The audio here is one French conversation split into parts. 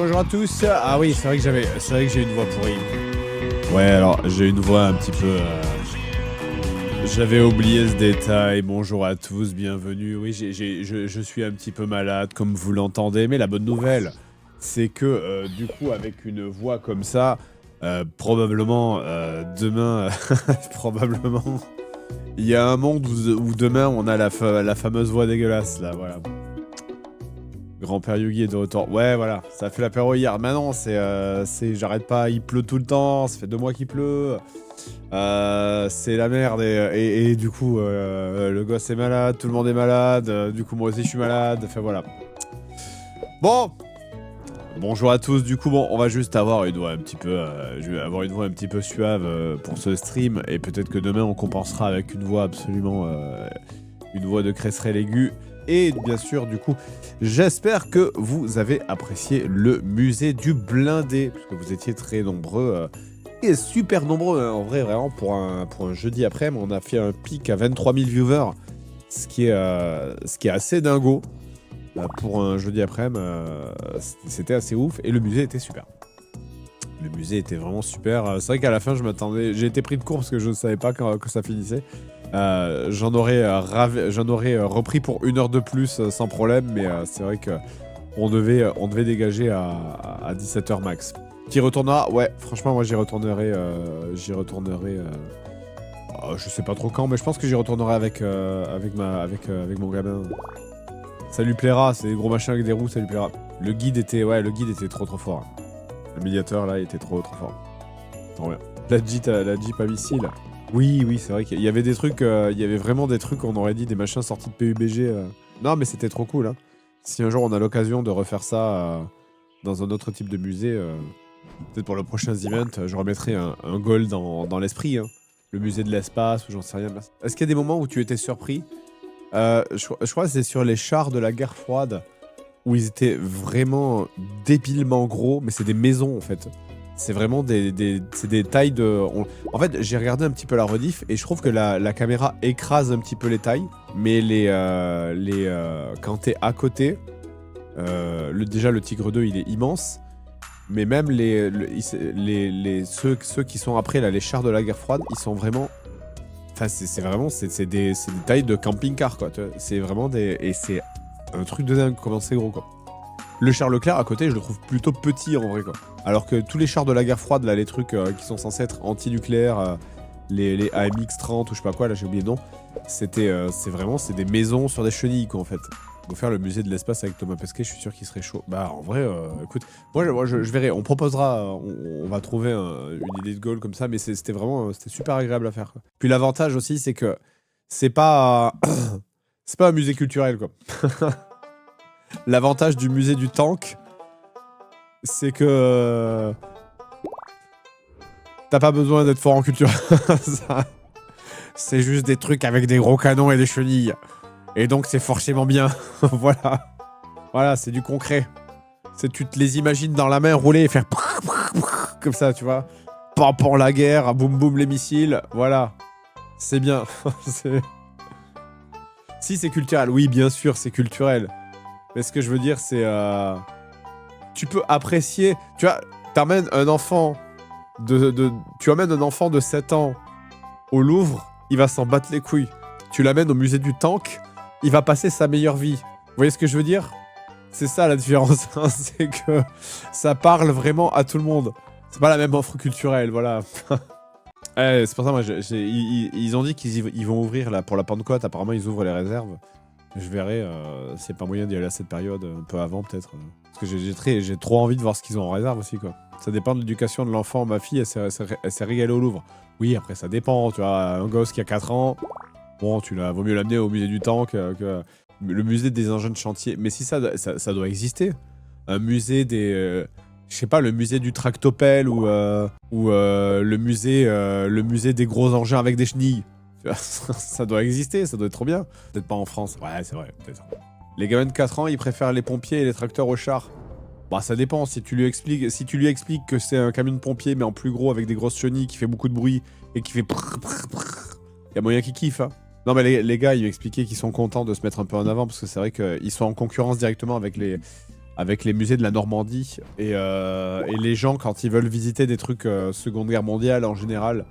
bonjour à tous. Ah oui, c'est vrai que j'ai une voix pourrie. Ouais, alors j'ai une voix un petit peu. J'avais oublié ce détail. Bonjour à tous, bienvenue. Oui, je suis un petit peu malade, comme vous l'entendez. Mais la bonne nouvelle, c'est que du coup, avec une voix comme ça, probablement demain, probablement, il y a un monde où demain on a la fameuse voix dégueulasse là. Voilà. Grand-père Yugi est de retour. Ouais, voilà, ça a fait l'apéro hier. Maintenant, j'arrête pas, il pleut tout le temps, ça fait 2 mois qu'il pleut. C'est la merde et du coup, le gosse est malade, tout le monde est malade. Du coup, moi aussi, je suis malade. Enfin, voilà. Bon, bonjour à tous. Du coup, bon, on va juste avoir une voix un petit peu, je vais avoir une voix un petit peu suave pour ce stream et peut-être que demain, on compensera avec une voix absolument, une voix de Cresserelle aiguë. Et bien sûr, du coup, j'espère que vous avez apprécié le musée du blindé, parce que vous étiez très nombreux, et super nombreux, hein, en vrai, vraiment, pour un jeudi après-midi, on a fait un pic à 23 000 viewers, ce qui est assez dingo. Pour un jeudi après-midi, c'était assez ouf, et le musée était super. Le musée était vraiment super. C'est vrai qu'à la fin, j'ai été pris de court parce que je ne savais pas que ça finissait. J'en aurais repris pour 1 heure de plus sans problème, mais c'est vrai que on devait dégager à 17h max. Qui retournera? Ouais, franchement, moi j'y retournerai. Je sais pas trop quand, mais je pense que j'y retournerai avec mon gamin. Ça lui plaira, c'est des gros machins avec des roues, ça lui plaira. Le guide était trop fort. Le médiateur là, il était trop fort. Trop bien. La Jeep à missile. Oui, c'est vrai qu'il y avait des trucs, il y avait vraiment des trucs, on aurait dit des machins sortis de PUBG. Non, mais c'était trop cool. Hein. Si un jour on a l'occasion de refaire ça dans un autre type de musée, peut-être pour le prochain event, je remettrai un goal dans l'esprit. Hein. Le musée de l'espace, ou j'en sais rien. Est-ce qu'il y a des moments où tu étais surpris? Je crois que c'est sur les chars de la guerre froide, où ils étaient vraiment débilement gros, mais c'est des maisons en fait. C'est vraiment des tailles de... En fait, j'ai regardé un petit peu la rediff et je trouve que la caméra écrase un petit peu les tailles, mais quand t'es à côté, déjà le Tigre 2 il est immense, mais même ceux qui sont après, là, les chars de la guerre froide, ils sont vraiment... Enfin, c'est des tailles de camping-car, quoi. C'est vraiment des... Et c'est un truc de dingue, comment c'est gros, quoi. Le char Leclerc à côté, je le trouve plutôt petit en vrai, quoi. Alors que tous les chars de la guerre froide, là, les trucs qui sont censés être anti-nucléaires, les AMX-30 ou je sais pas quoi, là j'ai oublié le nom, c'est des maisons sur des chenilles, quoi, en fait. Faut faire le musée de l'espace avec Thomas Pesquet, je suis sûr qu'il serait chaud. Bah en vrai, écoute, moi je verrai, on proposera, on va trouver une idée de goal comme ça, mais c'était super agréable à faire, quoi. Puis l'avantage aussi, c'est que c'est pas c'est pas un musée culturel, quoi. L'avantage du musée du tank, c'est que t'as pas besoin d'être fort en culture. C'est juste des trucs avec des gros canons et des chenilles. Et donc c'est forcément bien. Voilà, c'est du concret. Tu te les imagines dans la main rouler et faire comme ça, tu vois. Pan la guerre, boum boum les missiles. Voilà. C'est bien. Si c'est culturel, oui bien sûr c'est culturel. Mais ce que je veux dire, c'est... tu peux apprécier... Tu vois, t'amènes un enfant tu amènes un enfant de 7 ans au Louvre, il va s'en battre les couilles. Tu l'amènes au musée du tank, il va passer sa meilleure vie. Vous voyez ce que je veux dire? C'est ça la différence. Hein, c'est que ça parle vraiment à tout le monde. C'est pas la même offre culturelle, voilà. C'est pour ça, moi, ils ont dit qu'ils vont ouvrir, là, pour la Pentecôte, apparemment, ils ouvrent les réserves. Je verrai s'il n'y a pas moyen d'y aller à cette période, un peu avant peut-être. Parce que j'ai trop envie de voir ce qu'ils ont en réserve aussi, quoi. Ça dépend de l'éducation de l'enfant. Ma fille, elle s'est régalée au Louvre. Oui, après ça dépend, tu vois. Un gosse qui a 4 ans, bon, vaut mieux l'amener au musée du tank que le musée des engins de chantier. Mais si ça doit exister. Un musée des... je sais pas, le musée du tractopelle ou le musée des gros engins avec des chenilles. Ça doit exister, ça doit être trop bien. Peut-être pas en France. Ouais, c'est vrai, peut-être. Les gamins de 4 ans, ils préfèrent les pompiers et les tracteurs aux chars. Bah, ça dépend. Si tu lui expliques que c'est un camion de pompier, mais en plus gros, avec des grosses chenilles, qui fait beaucoup de bruit et qui fait... Il y a moyen qu'ils kiffent, hein. Non, mais les gars, ils m'expliquaient qu'ils sont contents de se mettre un peu en avant, parce que c'est vrai qu'ils sont en concurrence directement avec avec les musées de la Normandie. Et les gens, quand ils veulent visiter des trucs Seconde Guerre mondiale en général,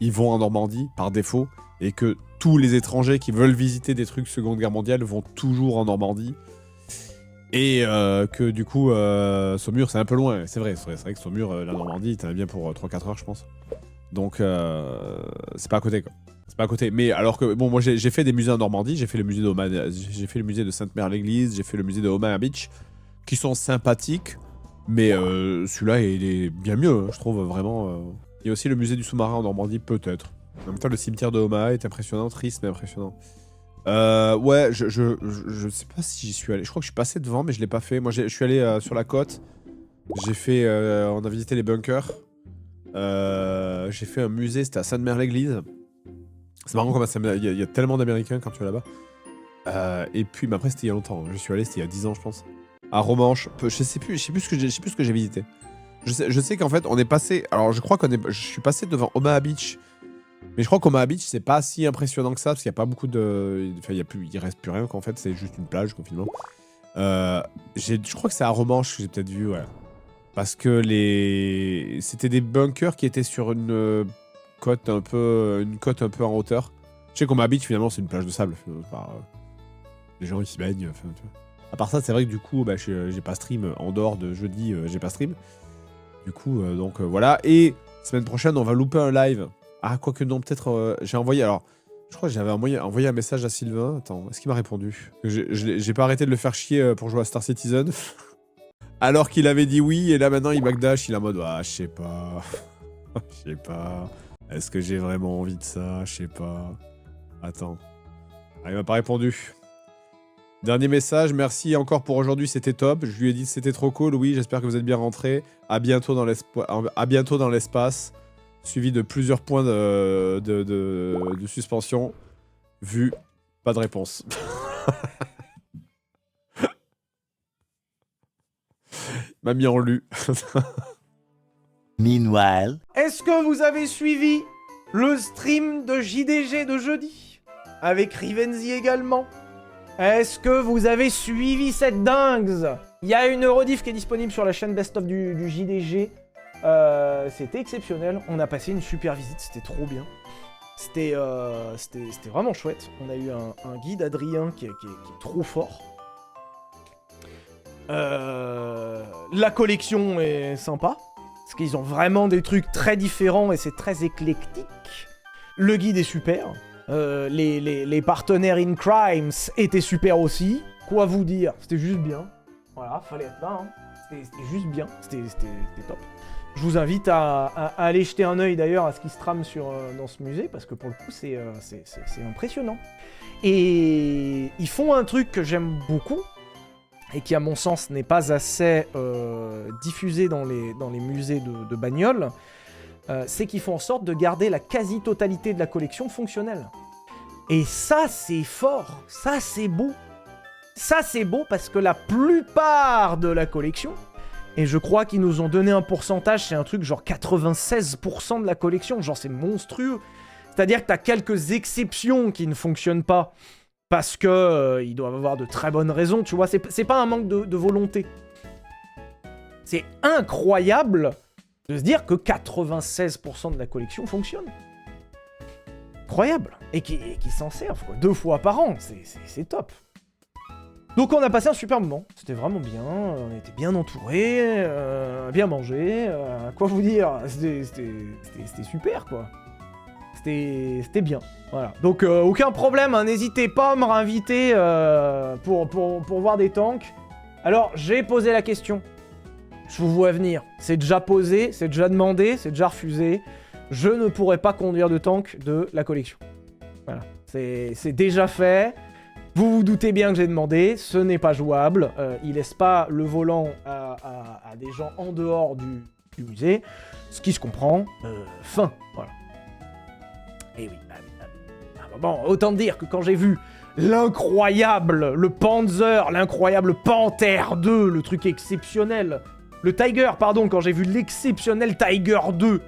ils vont en Normandie par défaut. Et que tous les étrangers qui veulent visiter des trucs Seconde Guerre mondiale vont toujours en Normandie. Et que du coup, Saumur, c'est un peu loin. C'est vrai que Saumur, la Normandie, t'en as bien pour 3-4 heures, je pense. Donc, c'est pas à côté, quoi. C'est pas à côté. Mais alors que, bon, moi, j'ai fait des musées en Normandie. J'ai fait le musée j'ai fait le musée de Sainte-Mère-l'Église. J'ai fait le musée de Omaha Beach, qui sont sympathiques. Mais celui-là, il est bien mieux, hein, je trouve, vraiment. Il y a aussi le musée du sous-marin en Normandie, peut-être. En même temps, le cimetière de Omaha est impressionnant, triste, mais impressionnant. Ouais, je sais pas si j'y suis allé. Je crois que je suis passé devant, mais je l'ai pas fait. Moi, je suis allé sur la côte. J'ai fait... on a visité les bunkers. J'ai fait un musée, c'était à Sainte-Mère-l'Église. C'est marrant comment il y a tellement d'Américains quand tu vas là-bas. Et puis, mais après, c'était il y a longtemps. Je suis allé, c'était il y a 10 ans, je pense. À Romanche. Je sais plus ce que j'ai visité. Je sais qu'en fait, on est passé... Alors, je crois je suis passé devant Omaha Beach. Mais je crois qu'Omaha Beach, c'est pas si impressionnant que ça, parce qu'il n'y a pas beaucoup de... Enfin, il reste plus rien, qu'en fait, c'est juste une plage, confinement. Je crois que c'est à Romanche que j'ai peut-être vu, ouais. Parce que c'était des bunkers qui étaient sur une côte un peu en hauteur. Je sais qu'Omaha Beach, finalement, c'est une plage de sable. Les gens, ils s'y baignent. Enfin, tu vois. À part ça, c'est vrai que du coup, bah, j'ai pas stream. En dehors de jeudi, j'ai pas stream. Du coup, donc voilà. Et semaine prochaine, on va louper un live. Ah, quoique non, peut-être... j'ai envoyé... Alors, je crois que j'avais envoyé un message à Sylvain. Attends, est-ce qu'il m'a répondu? J'ai pas arrêté de le faire chier pour jouer à Star Citizen. Alors qu'il avait dit oui, et là maintenant il backdash, il est en mode... Ah, je sais pas... Je sais pas... Est-ce que j'ai vraiment envie de ça? Je sais pas... Attends... Ah, il m'a pas répondu. Dernier message, merci encore pour aujourd'hui, c'était top. Je lui ai dit c'était trop cool, oui, j'espère que vous êtes bien rentrés. À bientôt dans l'espace. Suivi de plusieurs points de suspension. Vu, pas de réponse. M'a mis en lu. Meanwhile. Est-ce que vous avez suivi le stream de JDG de jeudi? Avec Rivenzi également. Est-ce que vous avez suivi cette dingue? Il y a une rediff qui est disponible sur la chaîne Best of du JDG. C'était exceptionnel, on a passé une super visite, c'était trop bien. C'était vraiment chouette. On a eu un guide, Adrien, qui est trop fort. La collection est sympa, parce qu'ils ont vraiment des trucs très différents et c'est très éclectique. Le guide est super. Les partenaires in crimes étaient super aussi. Quoi vous dire? C'était juste bien. Voilà, fallait être là. Hein. C'était juste bien. C'était top. Je vous invite à aller jeter un œil d'ailleurs à ce qui se trame dans ce musée, parce que pour le coup, c'est impressionnant. Et ils font un truc que j'aime beaucoup, et qui à mon sens n'est pas assez diffusé dans les musées de bagnoles, c'est qu'ils font en sorte de garder la quasi-totalité de la collection fonctionnelle. Et ça, c'est fort, ça, c'est beau. Ça, c'est beau parce que la plupart de la collection... Et je crois qu'ils nous ont donné un pourcentage, c'est un truc genre 96% de la collection, genre c'est monstrueux. C'est-à-dire que t'as quelques exceptions qui ne fonctionnent pas, parce que ils doivent avoir de très bonnes raisons, tu vois, c'est pas un manque de volonté. C'est incroyable de se dire que 96% de la collection fonctionne. Incroyable. Et qui s'en servent, quoi. 2 fois par an, c'est top. Donc on a passé un super moment, c'était vraiment bien, on était bien entourés, bien mangé, quoi vous dire, c'était super quoi. C'était bien, voilà. Donc aucun problème, hein, n'hésitez pas à me réinviter pour voir des tanks. Alors j'ai posé la question, je vous vois venir, c'est déjà posé, c'est déjà demandé, c'est déjà refusé. Je ne pourrai pas conduire de tank de la collection. Voilà, c'est déjà fait. Vous vous doutez bien que j'ai demandé, ce n'est pas jouable, il laisse pas le volant à des gens en dehors du musée, ce qui se comprend, fin, voilà. Et oui, bon, autant dire que quand j'ai vu l'incroyable, le Panzer, l'incroyable Panther 2, le truc exceptionnel, le Tiger, pardon, quand j'ai vu l'exceptionnel Tiger 2,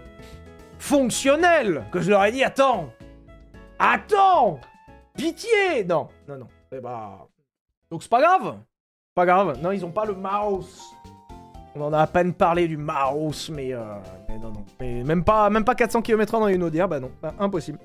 fonctionnel, que je leur ai dit, attends, pitié, non, eh bah, donc c'est pas grave, Pas grave. Non, ils ont pas le mouse. On en a à peine parlé du mouse, mais non. Mais même pas 400 km/h dans une Audière, bah non. Bah, impossible.